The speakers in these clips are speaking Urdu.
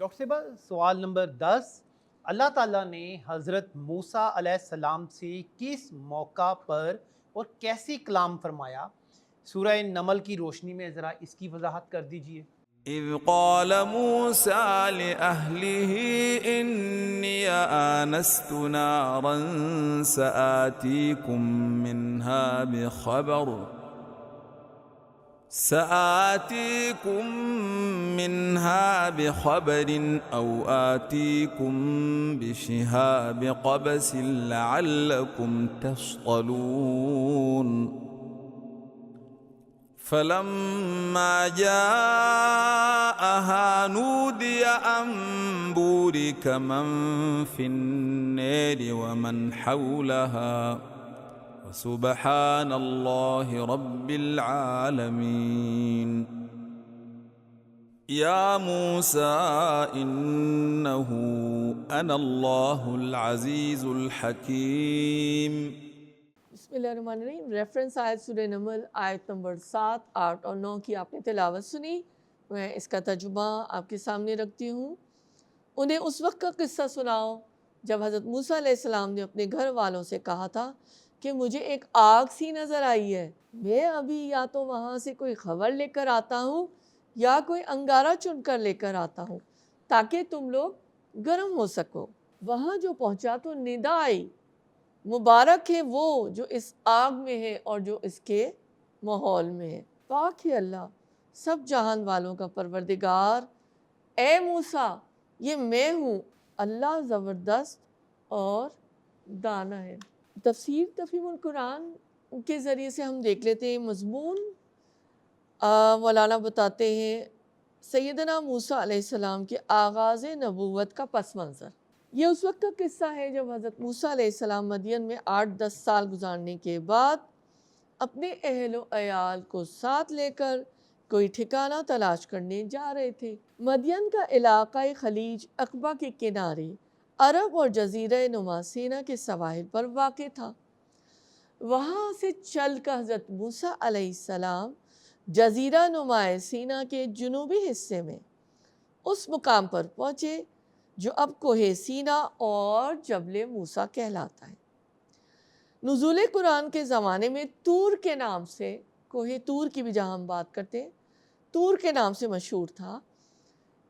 ڈاکٹر صاحبہ سوال نمبر 10، اللہ تعالیٰ نے حضرت موسیٰ علیہ السلام سے کس موقع پر اور کیسے کلام فرمایا؟ سورہ نمل کی روشنی میں ذرا اس کی وضاحت کر دیجئے۔ اذ قال موسى لأهله إني آنست نارا سآتيكم منها بخبر أو آتيكم بشهاب قبس لعلكم تصطلون فلما جاءها نودي أن بورك من في النار ومن حولها وسبحان الله رب العالمين يا موسى إنه أنا الله العزيز الحكيم۔ بسم اللہ الرحمن الرحیم۔ ریفرنس آیت سورہ نمل آیت نمبر 7، 8 اور 9 کی آپ نے تلاوت سنی۔ میں اس کا ترجمہ آپ کے سامنے رکھتی ہوں۔ انہیں اس وقت کا قصہ سناؤ جب حضرت موسیٰ علیہ السلام نے اپنے گھر والوں سے کہا تھا کہ مجھے ایک آگ سی نظر آئی ہے، میں ابھی یا تو وہاں سے کوئی خبر لے کر آتا ہوں یا کوئی انگارہ چن کر لے کر آتا ہوں تاکہ تم لوگ گرم ہو سکو۔ وہاں جو پہنچا تو ندا آئی، مبارک ہے وہ جو اس آگ میں ہے اور جو اس کے ماحول میں ہے۔ پاک ہے اللہ سب جہان والوں کا پروردگار۔ اے موسیٰ یہ میں ہوں، اللہ زبردست اور دانا ہے۔ تفسیر تفہیم القرآن کے ذریعے سے ہم دیکھ لیتے ہیں مضمون۔ مولانا بتاتے ہیں سیدنا موسیٰ علیہ السلام کے آغاز نبوت کا پس منظر۔ یہ اس وقت کا قصہ ہے جب حضرت موسیٰ علیہ السلام مدین میں 8-10 سال گزارنے کے بعد اپنے اہل و عیال کو ساتھ لے کر کوئی ٹھکانہ تلاش کرنے جا رہے تھے۔ مدین کا علاقہ خلیج عقبہ کے کنارے عرب اور جزیرہ نما سینا کے سواحل پر واقع تھا۔ وہاں سے چل کر حضرت موسیٰ علیہ السلام جزیرہ نما سینا کے جنوبی حصے میں اس مقام پر پہنچے جو اب کوہ سینا اور جبل موسیٰ کہلاتا ہے۔ نزول قرآن کے زمانے میں طور کے نام سے، کوہ طور کی بھی جہاں ہم بات کرتے ہیں، طور کے نام سے مشہور تھا۔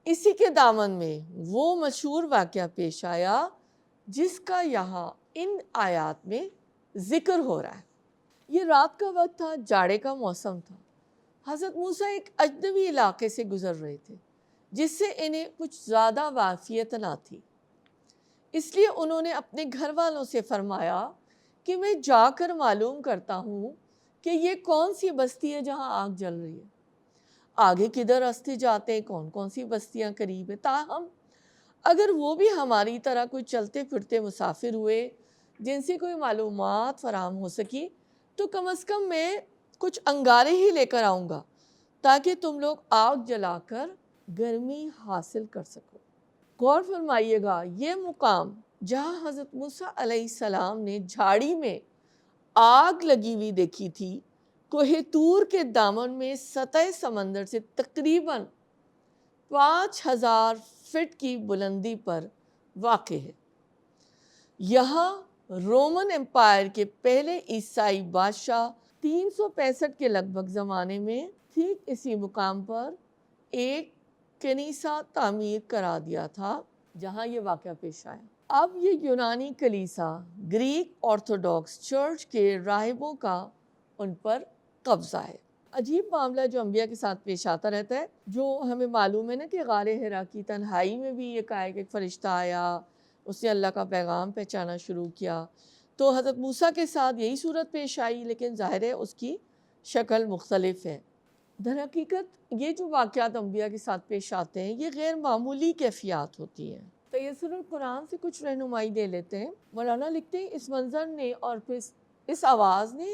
اسی کے دامن میں وہ مشہور واقعہ پیش آیا جس کا یہاں ان آیات میں ذکر ہو رہا ہے۔ یہ رات کا وقت تھا، جاڑے کا موسم تھا۔ حضرت موسیٰ ایک اجنبی علاقے سے گزر رہے تھے جس سے انہیں کچھ زیادہ واقفیت نہ تھی، اس لیے انہوں نے اپنے گھر والوں سے فرمایا کہ میں جا کر معلوم کرتا ہوں کہ یہ کون سی بستی ہے جہاں آگ جل رہی ہے، آگے کدھر راستے جاتے ہیں، کون کون سی بستیاں قریب ہیں، تاہم اگر وہ بھی ہماری طرح کوئی چلتے پھرتے مسافر ہوئے جن سے کوئی معلومات فراہم ہو سکی تو کم از کم میں کچھ انگارے ہی لے کر آؤں گا تاکہ تم لوگ آگ جلا کر گرمی حاصل کر سکو۔ غور فرمائیے گا، یہ مقام جہاں حضرت موسیٰ علیہ السلام نے جھاڑی میں آگ لگی ہوئی دیکھی تھی، کوہ طور کے دامن میں سطح سمندر سے تقریباً 5000 فٹ کی بلندی پر واقع ہے۔ یہاں رومن امپائر کے پہلے عیسائی بادشاہ 365 کے لگ بھگ زمانے میں ٹھیک اسی مقام پر ایک کنیسہ تعمیر کرا دیا تھا جہاں یہ واقعہ پیش آیا۔ اب یہ یونانی کلیسا گریک آرتھوڈاکس چرچ کے راہبوں کا ان پر قبضہ ہے۔ عجیب معاملہ جو انبیاء کے ساتھ پیش آتا رہتا ہے، جو ہمیں معلوم ہے نا کہ غار حرا کی تنہائی میں بھی یہ کہا کہ ایک فرشتہ آیا، اس نے اللہ کا پیغام پہنچانا شروع کیا، تو حضرت موسیٰ کے ساتھ یہی صورت پیش آئی، لیکن ظاہر ہے اس کی شکل مختلف ہے۔ در حقیقت یہ جو واقعات انبیاء کے ساتھ پیش آتے ہیں یہ غیر معمولی کیفیات ہوتی ہیں۔ تیسر القرآن سے کچھ رہنمائی دے لیتے ہیں۔ مولانا لکھتے ہیں اس منظر نے اور پھر اس آواز نے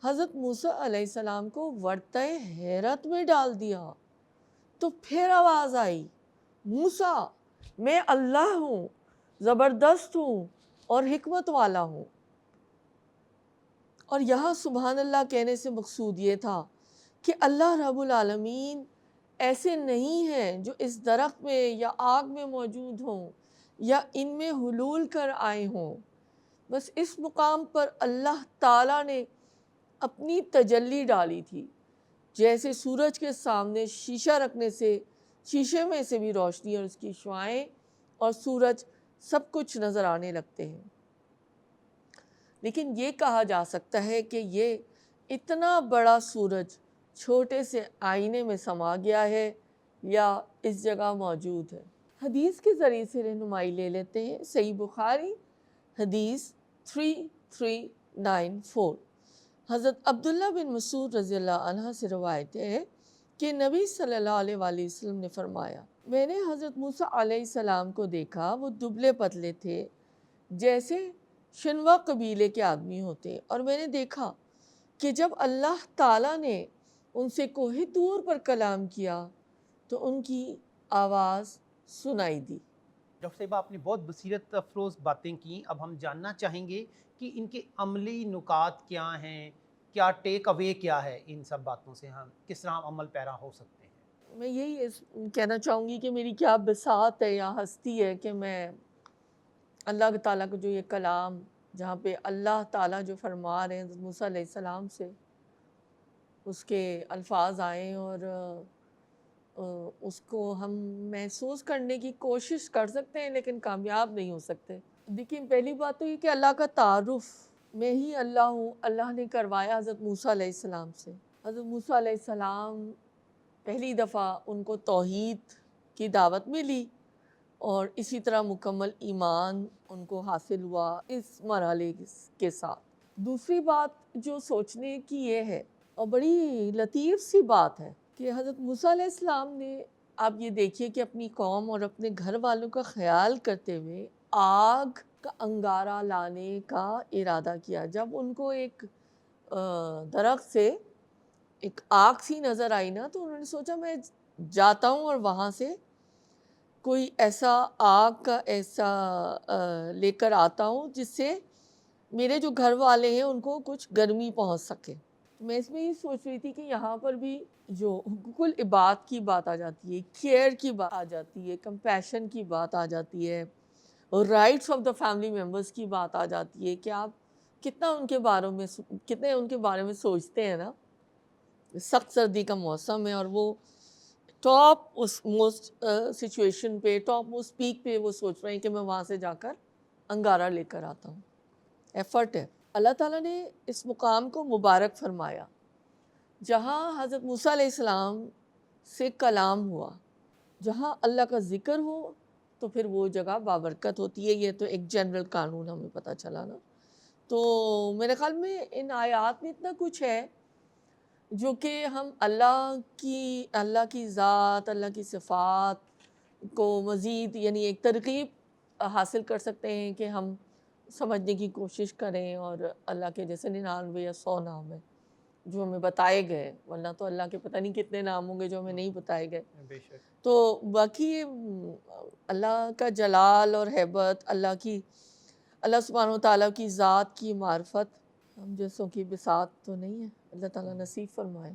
حضرت موسیٰ علیہ السلام کو ورطہ حیرت میں ڈال دیا۔ تو پھر آواز آئی، موسیٰ میں اللہ ہوں، زبردست ہوں اور حکمت والا ہوں۔ اور یہاں سبحان اللہ کہنے سے مقصود یہ تھا کہ اللہ رب العالمین ایسے نہیں ہیں جو اس درخت میں یا آگ میں موجود ہوں یا ان میں حلول کر آئے ہوں، بس اس مقام پر اللہ تعالیٰ نے اپنی تجلی ڈالی تھی، جیسے سورج کے سامنے شیشہ رکھنے سے شیشے میں سے بھی روشنی اور اس کی شعاعیں اور سورج سب کچھ نظر آنے لگتے ہیں۔ لیکن یہ کہا جا سکتا ہے کہ یہ اتنا بڑا سورج چھوٹے سے آئینے میں سما گیا ہے یا اس جگہ موجود ہے۔ حدیث کے ذریعے سے رہنمائی لے لیتے ہیں۔ صحیح بخاری حدیث 3394، حضرت عبداللہ بن مسعود رضی اللہ عنہ سے روایت ہے کہ نبی صلی اللہ علیہ وآلہ وسلم نے فرمایا، میں نے حضرت موسیٰ علیہ السلام کو دیکھا، وہ دبلے پتلے تھے جیسے شنوا قبیلے کے آدمی ہوتے، اور میں نے دیکھا کہ جب اللہ تعالیٰ نے ان سے کوہ طور پر کلام کیا تو ان کی آواز سنائی دی۔ ڈاکٹر صاحبہ آپ نے بہت بصیرت افروز باتیں کی، اب ہم جاننا چاہیں گے کہ ان کے عملی نکات کیا ہیں، کیا ٹیک اوے کیا ہے ان سب باتوں سے، ہم کس طرح عمل پیرا ہو سکتے ہیں؟ میں یہی کہنا چاہوں گی کہ میری کیا بساط ہے یا ہستی ہے کہ میں اللہ تعالیٰ کو جو یہ کلام جہاں پہ اللہ تعالیٰ جو فرما رہے ہیں حضرت موسیٰ علیہ السلام سے، اس کے الفاظ آئیں اور اس کو ہم محسوس کرنے کی کوشش کر سکتے ہیں لیکن کامیاب نہیں ہو سکتے۔ دیکھیں، پہلی بات تو یہ کہ اللہ کا تعارف، میں ہی اللہ ہوں، اللہ نے کروایا حضرت موسیٰ علیہ السلام سے۔ حضرت موسیٰ علیہ السلام پہلی دفعہ ان کو توحید کی دعوت ملی اور اسی طرح مکمل ایمان ان کو حاصل ہوا اس مرحلے کے ساتھ۔ دوسری بات جو سوچنے کی یہ ہے اور بڑی لطیف سی بات ہے کہ حضرت موسیٰ علیہ السلام نے، آپ یہ دیکھیے کہ اپنی قوم اور اپنے گھر والوں کا خیال کرتے ہوئے آگ کا انگارہ لانے کا ارادہ کیا۔ جب ان کو ایک درخت سے ایک آگ سی نظر آئی نا، تو انہوں نے سوچا میں جاتا ہوں اور وہاں سے کوئی ایسا آگ کا ایسا لے کر آتا ہوں جس سے میرے جو گھر والے ہیں ان کو کچھ گرمی پہنچ سکے۔ میں اس میں یہ سوچ رہی تھی کہ یہاں پر بھی جو حقوق العباد کی بات آ جاتی ہے، کیئر کی بات آ جاتی ہے، کمپیشن کی بات آ جاتی ہے، اور rights of the family members کی بات آ جاتی ہے کہ آپ کتنے ان کے بارے میں سوچتے ہیں نا۔ سخت سردی کا موسم ہے اور وہ ٹاپ موسٹ سچویشن پہ، ٹاپ موسٹ پیک پہ وہ سوچ رہے ہیں کہ میں وہاں سے جا کر انگارہ لے کر آتا ہوں۔ ایفرٹ ہے۔ اللہ تعالیٰ نے اس مقام کو مبارک فرمایا جہاں حضرت موسیٰ علیہ السلام سے کلام ہوا۔ جہاں اللہ کا ذکر ہو تو پھر وہ جگہ بابرکت ہوتی ہے۔ یہ تو ایک جنرل قانون ہمیں پتہ چلا نا۔ تو میرے خیال میں ان آیات میں اتنا کچھ ہے جو کہ ہم اللہ کی ذات، اللہ کی صفات کو مزید یعنی ایک ترغیب حاصل کر سکتے ہیں کہ ہم سمجھنے کی کوشش کریں، اور اللہ کے جیسے 99 یا 100 نام ہیں جو ہمیں بتائے گئے، ورنہ تو اللہ کے پتہ نہیں کتنے نام ہوں گے جو ہمیں نہیں بتائے گئے۔ بے شک۔ تو باقی اللہ کا جلال اور ہیبت، اللہ سبحانہ و تعالیٰ کی ذات کی معرفت ہم جیسوں کی بساط تو نہیں ہے۔ اللہ تعالیٰ نصیب فرمائے۔